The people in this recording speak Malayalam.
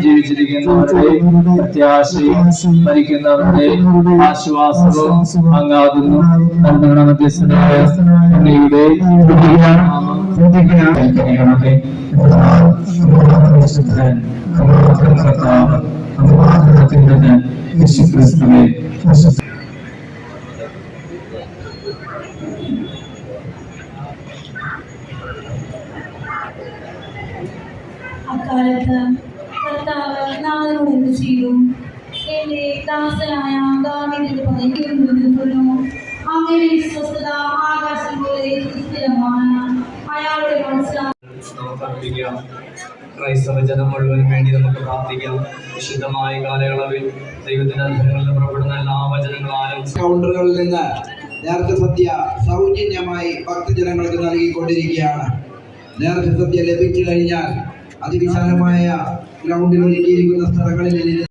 ജീവിച്ചിരിക്കുന്നവരുടെ പ്രത്യാശയും മരിക്കുന്നവരുടെ ആശ്വാസവും അങ്ങാകുന്നു. നമ്മുടെ മധ്യസ്ഥനായ അങ്ങയുടെ യേശുക്രിസ്തുവേ അക്കാലത്ത് കർത്താവ് നാഥനോട് എന്ത് ചെയ്തു? എന്റെ ദാസനായ ദാവീദിന്റെ പദവിയിൽ നിൽക്കുന്നു. അങ്ങയുടെ വിശ്വസ്തത ആകാശം പോലെ സ്ഥിരമാണ്. അയാളുടെ പ്രാർത്ഥിക്കാം. ക്രൈസ്തവ ജനം മുഴുവനും വേണ്ടി നമുക്ക് പ്രാർത്ഥിക്കാം. വിശുദ്ധമായ കാലയളവിൽ ദൈവത്തിന്റെ അധരങ്ങളിൽ നിന്ന് പുറപ്പെടുന്ന എല്ലാ വചനങ്ങളാലും കൗണ്ടറുകളിൽ നിന്ന് നേർച്ച സദ്യ സൗജന്യമായി ഭക്തജനങ്ങൾക്ക് നൽകിക്കൊണ്ടിരിക്കുകയാണ്. നേർച്ച സദ്യ ലഭിച്ചു കഴിഞ്ഞാൽ അതിവിശാലമായ ഗ്രൗണ്ടിൽ ഒരുക്കിയിരിക്കുന്ന സ്ഥലങ്ങളിൽ